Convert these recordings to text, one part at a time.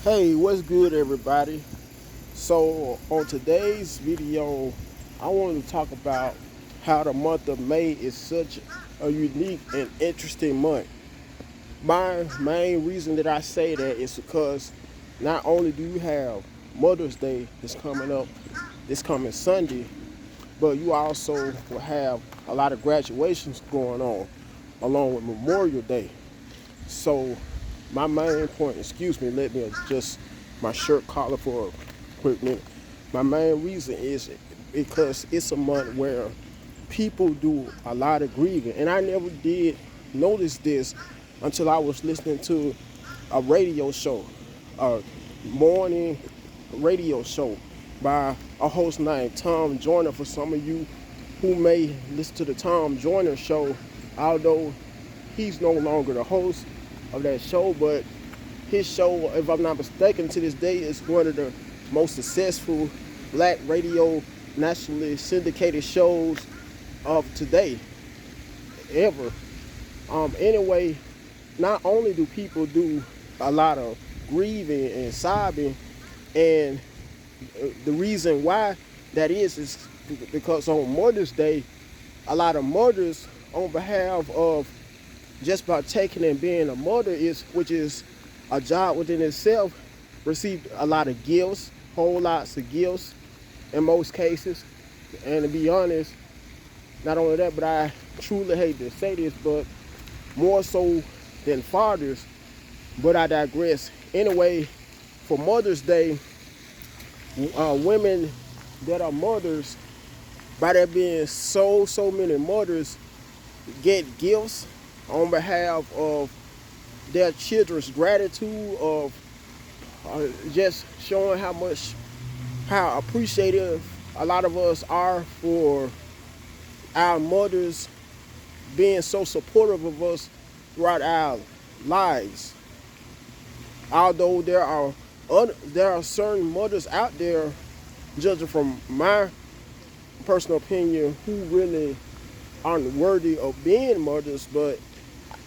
Hey, what's good, everybody? So, on today's video, I wanted to talk about how the month of May is such a unique and interesting month. My main reason that I say that is because not only do you have Mother's Day that's coming up this coming Sunday, but you also will have a lot of graduations going on along with Memorial Day. So my main point, excuse me, let me adjust my shirt collar for a quick minute. My main reason is because it's a month where people do a lot of grieving. And I never did notice this until I was listening to a radio show, a morning radio show by a host named Tom Joyner. For some of you who may listen to the Tom Joyner show, although he's no longer the host of that show, but his show, if I'm not mistaken, to this day is one of the most successful black radio nationally syndicated shows of today ever. Anyway, not only do people do a lot of grieving and sobbing, and the reason why that is because on Mother's Day, a lot of mothers, on behalf of just by taking and being a mother, which is a job within itself, received a lot of gifts, whole lots of gifts in most cases. And to be honest, not only that, but I truly hate to say this, but more so than fathers, but I digress. Anyway, for Mother's Day, women that are mothers, by there being so many mothers, get gifts on behalf of their children's gratitude, of just showing how appreciative a lot of us are for our mothers being so supportive of us throughout our lives. Although there are certain mothers out there, judging from my personal opinion, who really aren't worthy of being mothers, but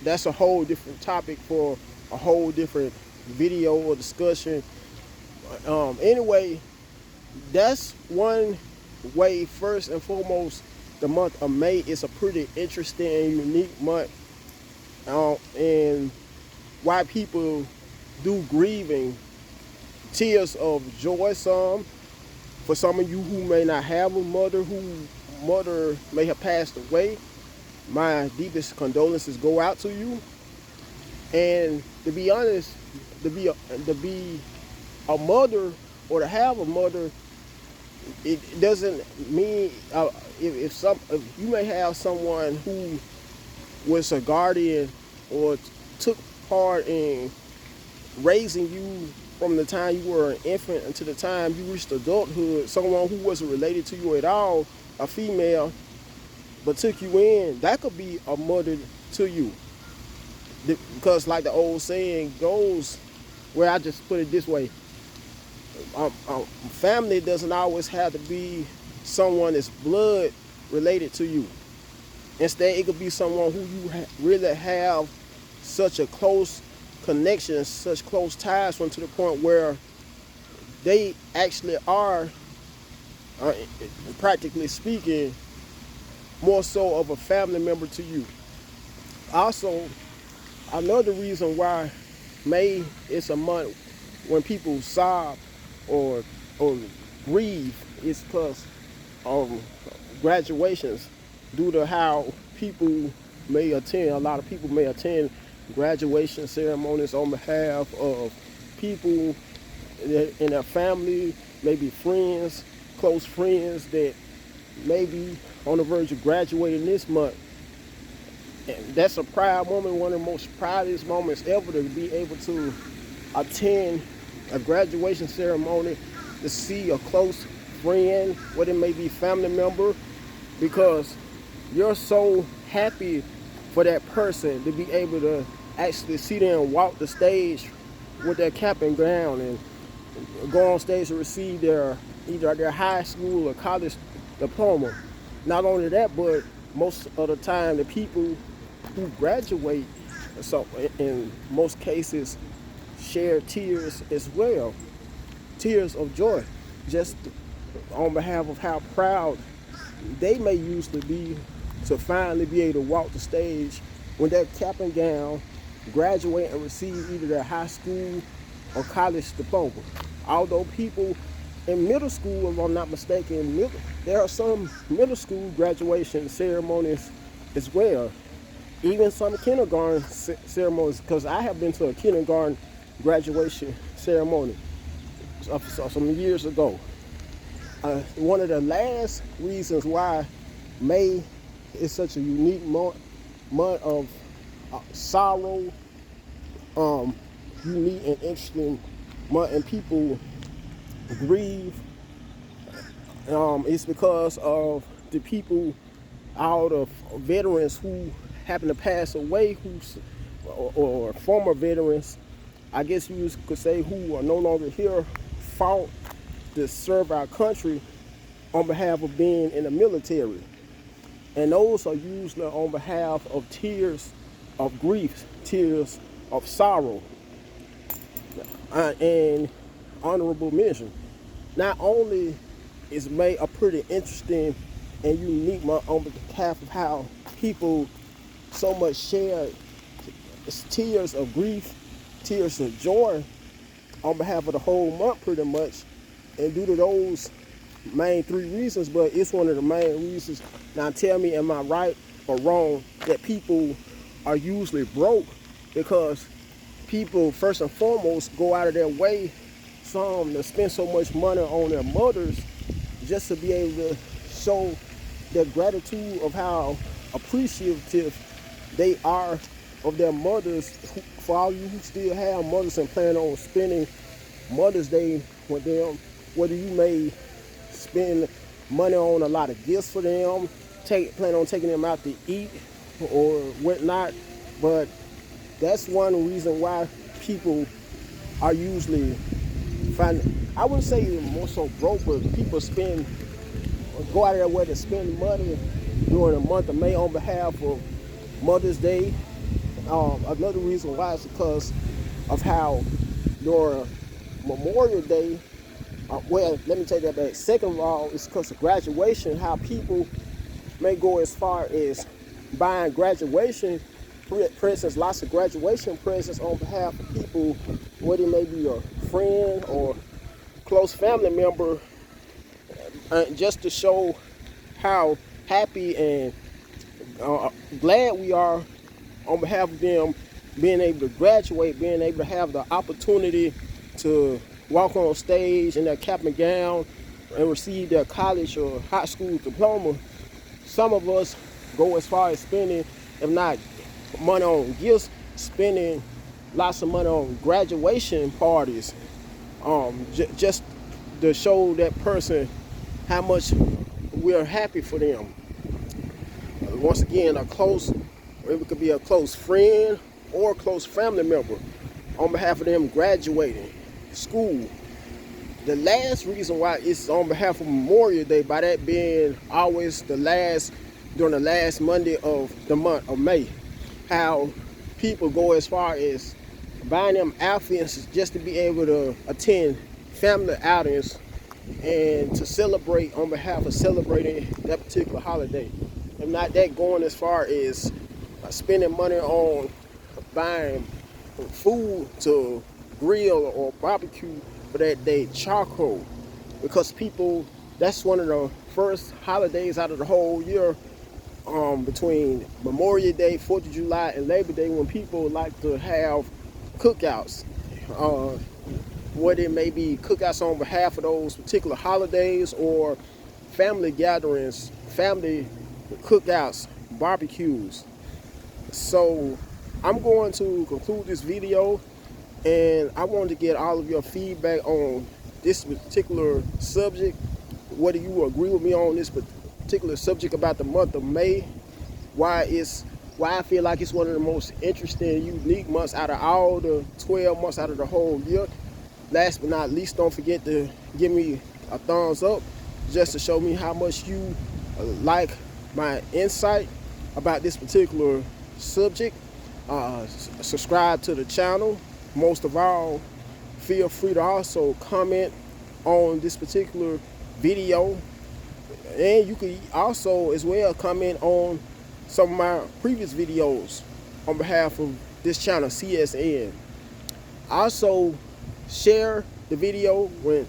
that's a whole different topic for a whole different video or discussion. Anyway, that's one way. First and foremost, the month of May is a pretty interesting and unique month, and why people do grieving, tears of joy. For some of you who may not have a mother, whose mother may have passed away, my deepest condolences go out to you. And to be honest, to be a mother, or to have a mother, it doesn't mean if you may have someone who was a guardian or took part in raising you from the time you were an infant until the time you reached adulthood, someone who wasn't related to you at all, a female, but took you in, that could be a mother to you. Because like the old saying goes, where I just put it this way, family doesn't always have to be someone that's blood related to you. Instead, it could be someone who you really have such a close connection, such close ties from, to the point where they actually are, practically speaking, more so of a family member to you. Also, another reason why May is a month when people sob or grieve is because of graduations, due to how people may attend. A lot of people may attend graduation ceremonies on behalf of people in their family, maybe friends, close friends that may be on the verge of graduating this month. And that's a proud moment, one of the most proudest moments ever, to be able to attend a graduation ceremony, to see a close friend, whether it may be family member, because you're so happy for that person to be able to actually see them walk the stage with their cap and gown and go on stage to receive either their high school or college diploma. Not only that, but most of the time the people who graduate, so in most cases, shed tears as well, tears of joy, just on behalf of how proud they may usually be to finally be able to walk the stage when that cap and gown, graduate and receive either their high school or college diploma. Although people in middle school, if I'm not mistaken, there are some middle school graduation ceremonies as well. Even some kindergarten ceremonies, because I have been to a kindergarten graduation ceremony some years ago. One of the last reasons why May is such a unique month of sorrow, unique and interesting month, and people grieve, it's because of the people, all the veterans who happen to pass away, or former veterans, I guess you could say, who are no longer here, fought to serve our country on behalf of being in the military. And those are usually on behalf of tears of grief, tears of sorrow. And honorable mention. Not only is May a pretty interesting and unique month on behalf of how people so much share tears of grief, tears of joy on behalf of the whole month pretty much, and due to those main three reasons, but it's one of the main reasons. Now tell me, am I right or wrong that people are usually broke? Because people first and foremost go out of their way, some to spend so much money on their mothers just to be able to show their gratitude of how appreciative they are of their mothers. For all you who still have mothers and plan on spending Mother's Day with them, whether you may spend money on a lot of gifts for them, plan on taking them out to eat or whatnot, but that's one reason why people are usually I wouldn't say more so broke, but people go out of their way to spend money during the month of May on behalf of Mother's Day. Another reason why is because of how during Memorial Day, well, let me take that back. Second of all, it's because of graduation, how people may go as far as buying graduation presents, lots of graduation presents on behalf of people, whether it may be a friend or close family member, just to show how happy and glad we are on behalf of them being able to graduate, being able to have the opportunity to walk on stage in their cap and gown and receive their college or high school diploma. Some of us go as far as spending, if not money on gifts, spending lots of money on graduation parties, just to show that person how much we're happy for them. Once again, it could be a close friend or a close family member on behalf of them graduating school. The last reason why it's on behalf of Memorial Day, by that being always during the last Monday of the month of May, how people go as far as buying them outfits just to be able to attend family outings and to celebrate on behalf of celebrating that particular holiday. If not that, going as far as spending money on buying food to grill or barbecue for that day, charcoal, because people, that's one of the first holidays out of the whole year, between Memorial Day, 4th of July, and Labor Day, when people like to have cookouts, whether it may be cookouts on behalf of those particular holidays or family gatherings, family cookouts, barbecues. So I'm going to conclude this video, and I wanted to get all of your feedback on this particular subject, whether you agree with me on this particular subject about the month of May, why I feel like it's one of the most interesting, unique months out of all the 12 months out of the whole year. Last but not least, don't forget to give me a thumbs up just to show me how much you like my insight about this particular subject. Subscribe to the channel, most of all, feel free to also comment on this particular video, and you can also as well comment on some of my previous videos on behalf of this channel, CSN. Also, share the video with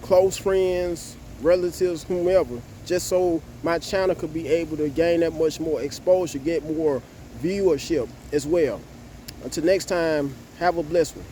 close friends, relatives, whomever, just so my channel could be able to gain that much more exposure, get more viewership as well. Until next time, have a blessed one.